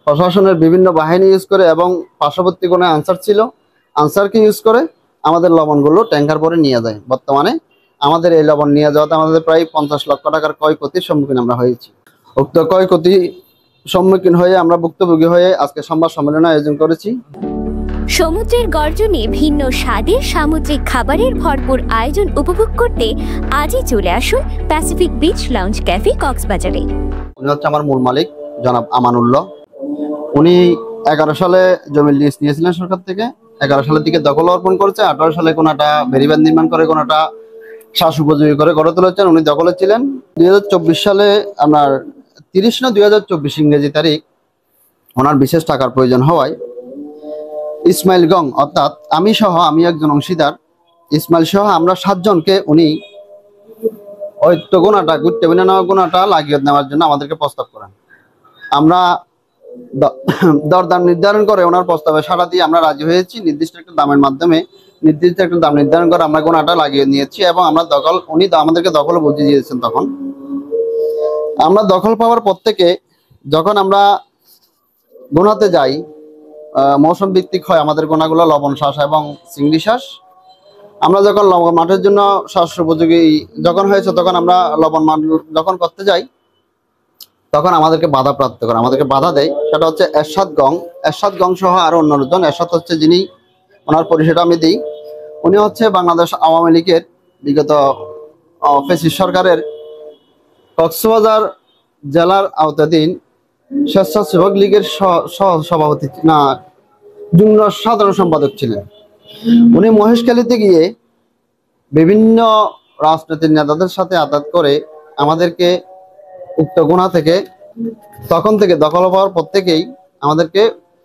প্রশাসনের বিভিন্ন বাহিনী ইউজ করে এবং পার্শ্ববর্তী কোনো আনসার ছিল, আনসারকে ইউজ করে আমাদের লবণগুলো ট্যাঙ্কার করে নিয়ে যায়। বর্তমানে আমাদের এই লবণ নিয়ে যাওয়াতে আমাদের প্রায় 50 লক্ষ টাকার ক্ষয়ক্ষতির সম্মুখীন আমরা হয়েছি। উক্ত ক্ষয়ক্ষতি সম্মুখীন হয়ে আমরা ভুক্তভোগী হয়ে আজকে সংবাদ সম্মেলন আয়োজন করেছি। সমুদ্রের গর্জনে ভিন্ন স্বাদের সামুদ্রিক খাবারের ভরপুর আয়োজন উপভোগ করতে আজই চলে আসুন প্যাসিফিক বিচ লাউঞ্জ ক্যাফে কক্সবাজারে। উনি হচ্ছে আমার মূল মালিক জনাব আমানুল্লাহ। উনি 11 সালে জমি লিজ নিয়েছিলেন সরকার থেকে। 11 সালের দিকে দখল অর্পণ করেছে। 18 সালে কোনটা বেরিবাঁধ নির্মাণ করে, কোনটা শ্বাস উপযোগী করে গড়ে তুলেছেন। উনি দখলে ছিলেন। 2024 সালে আপনার 30/9/2024 ইংরেজি তারিখ ওনার বিশেষ টাকার প্রয়োজন হওয়ায় ইসমাইল গং অর্থাৎ আমি একজন অংশীদার, ইসমাইল সহ আমরা 7 জনকে উনি ওই তো গোনাটা লাগিয়ে নেওয়ার জন্য আমাদেরকে প্রস্তাব করেন। আমরা দরদাম নির্ধারণ করে ওনার প্রস্তাবে সাড়া দিয়ে আমরা রাজি হয়েছি। নির্দিষ্ট একটা দামের মাধ্যমে নির্দিষ্ট একটা দাম নির্ধারণ করে আমরা গোনাটা লাগিয়ে নিয়েছি এবং আমরা উনি আমাদেরকে দখল বুঝিয়ে দিয়েছেন। তখন আমরা দখল পাওয়ার পর থেকে যখন আমরা গোনাতে যাই, মৌসুম ভিত্তিক হয় আমাদের গোনাগুলো লবণ শ্বাস এবং চিংড়ি শ্বাস। আমরা যখন লবণ মাঠের জন্য শ্বাস উপযোগী যখন হয়েছে তখন আমরা লবণ মাঠ যখন করতে যাই তখন আমাদেরকে বাধাপ্রাপ্ত করে, আমাদেরকে বাধা দেয়। সেটা হচ্ছে এরশাদ গং সহ আরো অন্যজন। এরশাদ হচ্ছে যিনি, ওনার পরিচয়টা আমি দিই। উনি হচ্ছে বাংলাদেশ আওয়ামী লীগের বিগত ফ্যাসিস্ট সরকারের কক্সবাজার জেলার আওতাধীন স্বেচ্ছাসেবক লীগের সভাপতি যুগ্ম সাধারণ সম্পাদক ছিলেন। উনি মহেশখালীতে গিয়ে বিভিন্ন রাজনৈতিক নেতাদের সাথে আঘাত করে আমাদেরকে উক্ত গোনা থেকে তখন থেকে দখল হওয়ার পর থেকেই আমাদেরকে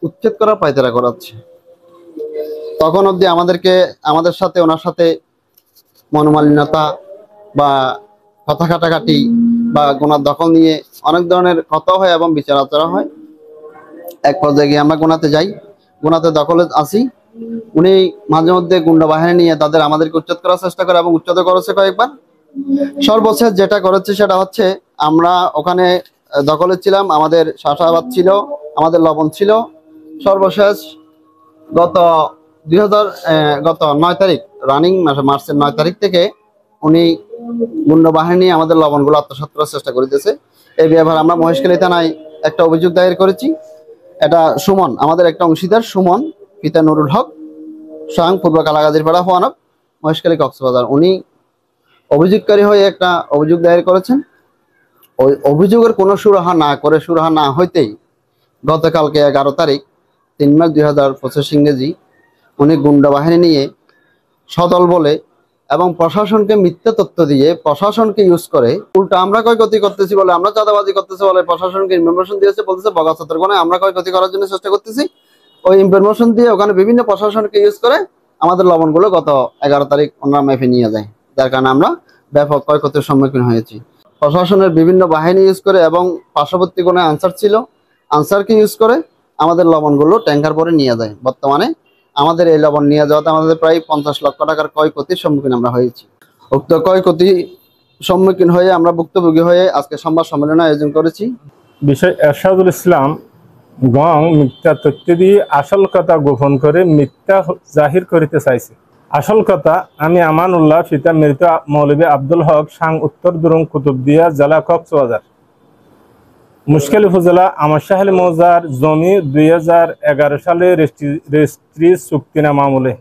উচ্ছেদ করার পায়তারা করাচ্ছে। তখন অবধি আমাদের সাথে ওনার সাথে মনোমালিন্যতা বা কথা কাটাকাটি বা গোনার দখল নিয়ে অনেক ধরনের কথা হয় এবং বিচার আচারা হয়। এক পর্যায়ে গিয়ে আমরা গোনাতে যাই, গোনাতে দখলে আসি। উনি মাঝে মধ্যে গুন্ডা বাহিনী নিয়ে আমাদেরকে উচ্ছেদ করার চেষ্টা করে এবং উচ্ছেদ করেছে কয়েকবার। সর্বশেষ যেটা করেছে সেটা হচ্ছে আমরা ওখানে দখলে ছিলাম, আমাদের চাষাবাদ ছিল, আমাদের লবণ ছিল। সর্বশেষ গত 9 তারিখ রানিং মার্চের 9 তারিখ থেকে উনি গুন্ডা বাহিনী আমাদের লবণগুলো আত্মসাৎ করার চেষ্টা করিতেছে। এই ব্যাপারে আমরা মহেশখালী থানায় একটা অভিযোগ দায়ের করেছি। এটা সুমন, আমাদের একটা অংশীদার সুমন, পিতা নুরুল হক, স্বয়ং পূর্ব কালাগাজীর পাড়া হওয়ানব, মহেশখালী কক্সবাজার। উনি অভিযোগকারী হয়ে একটা অভিযোগ দায়ের করেছেন। ওই অভিযোগের কোনো সুরাহা না হইতেই গতকালকে 11 তারিখ 3 মার্চ 2025 ইংরেজি উনি গুন্ডা বাহিনী নিয়ে সদল বলে এবং প্রশাসনকে মিথ্যা তথ্য দিয়ে প্রশাসনকে ইউজ করে উল্টা আমরা ক্ষয়ক্ষতি করতেছি বলে, আমরা চাঁদাবাজি করতেছি বলে প্রশাসনকে ইনফরমেশন দিয়েছে, বলতেছে বগাছাত্র কোণে আমরা ক্ষয়ক্ষতি করার জন্য চেষ্টা করতেছি। ওই ইনফরমেশন দিয়ে ওখানে বিভিন্ন প্রশাসনকে ইউজ করে আমাদের লবণগুলো গত 11 তারিখ ওনারা মেপে নিয়ে যায়, যার কারণে আমরা ব্যাপক ক্ষয়ক্ষতির সম্মুখীন হয়েছি। প্রশাসনের বিভিন্ন বাহিনী ইউজ করে এবং পার্শ্ববর্তী কোনো আনসার ছিল, আনসারকে ইউজ করে আমাদের লবণগুলো ট্যাঙ্কার করে নিয়ে যায়। বর্তমানে আমাদের এই লবণ নিয়ে যাওয়াতে আমাদের প্রায় 50 লক্ষ টাকার ক্ষয়ক্ষতির সম্মুখীন আমরা হয়েছি। উক্ত ক্ষয়ক্ষতি সম্মুখীন হয়ে আমরা ভুক্তভোগী হয়ে আজকে সংবাদ সম্মেলন আয়োজন করেছি। বিষয় এরশাদুল ইসলাম গং মিথ্যা তথ্য দিয়ে আসল কথা গোপন করে মিথ্যা জাহির করিতে চাইছে। আসল কথা, আমি আমানুল্লাহ পিতা মৃত মৌলভী আব্দুল হক, সাং উত্তর দুরুং কুতুবদিয়া, জেলা কক্সবাজার, মুশকিল উপজেলা আমারশাহী মৌজার জমি 2011 সালে রেজিস্ট্রি চুক্তিনামা আমলে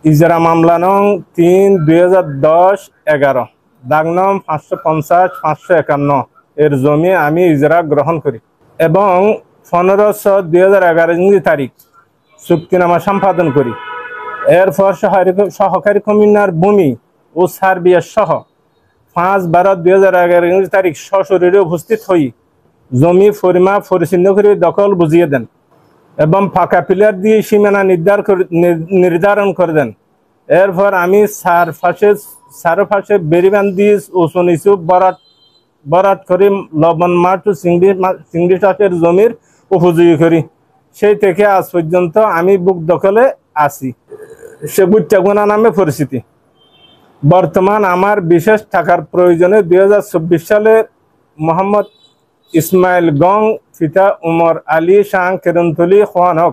ইজারা মামলা নং 3/2010-11 দাগ নং 550-551 এর জমি আমি ইজারা গ্রহণ করি এবং 15/6/2011 তারিখ চুক্তিনামা সম্পাদন করি। এরপর সহকারী কমিশনার ভূমি ও সার্বিয়া সহ 5/12/2011 তারিখ সশরীরে উপস্থিত হই জমি পরিমাপ পরিচ্ছন্ন করে দখল বুঝিয়ে দেন এবং ফাঁকা পিলার দিয়ে সীমানা নির্ধারণ করে দেন। এরপর আমি চারপাশে বেরিবাঁধ দিয়ে উঁচু নিচু বরাট করে লবণ মাঠ ও চিংড়ি চাষের জমির উপযোগী করি। সেই থেকে আজ পর্যন্ত আমি বুক দখলে আছি। সে গুট্টাগোনা নামে পরিচিতি। বর্তমান আমার বিশেষ টাকার প্রয়োজনে 2024 সালে মোহাম্মদ ইসমাইল গং পিতা উমর আলী শাহ কেরন্তলি খানক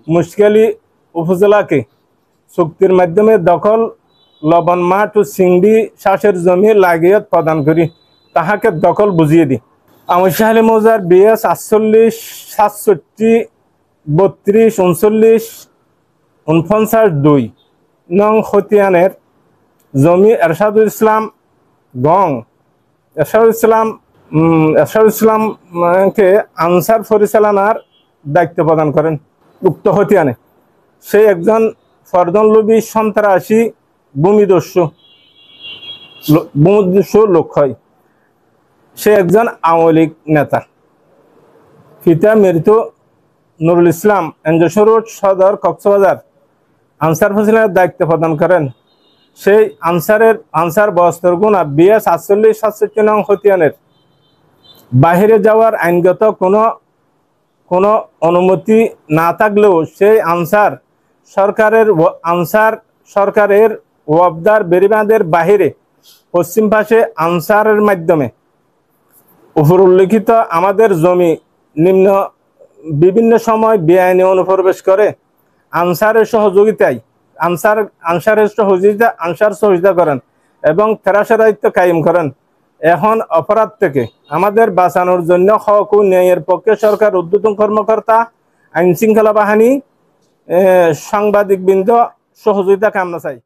মুশকিলি উপজেলাকে চুক্তির মাধ্যমে দখল লবণ মাঠ ও চিংড়ি চাষের জমি লাগিয়ত প্রদান করি তাহাকে দখল বুঝিয়ে দিই। আমশাহালি মৌজার BS 48, 67, 32, 39, 49, 2 নং খতিয়ানের জমি এরশাদুল ইসলাম গং এরশাদুল ইসলামকে আনসার পরিচালনার দায়িত্ব প্রদান করেন। উক্ত খতিয়ানে সে একজন ফরদনলবী সন্ত্রাসী ভূমিদস্যু লোক হয়। সে একজন আওয়ামী লীগ নেতা। পিতা মৃত নুরুল ইসলাম এনজেশন রোড সদর কক্সবাজার আনসার পরিচালনার দায়িত্ব প্রদান করেন। সেই আনসার বস্তর গুণা BS 48, 67 নং খতিয়ানের বাহিরে যাওয়ার আইনগত কোনো অনুমতি না থাকলেও সেই আনসার সরকারের ওয়াবদার বেড়িবাঁধের বাহিরে পশ্চিম পাশে আনসারের মাধ্যমে উপর উল্লেখিত আমাদের জমি বিভিন্ন সময় বেআইনি অনুপ্রবেশ করে আনসার সহযোগিতা করেন এবং ফেরাসের দায়িত্ব কায়েম করেন। এখন অপরাধ থেকে আমাদের বাঁচানোর জন্য হক ও ন্যায়ের পক্ষে সরকার ঊর্ধ্বতন কর্মকর্তা আইন শৃঙ্খলা বাহিনী সাংবাদিকবৃন্দ সহযোগিতা কামনা চাই।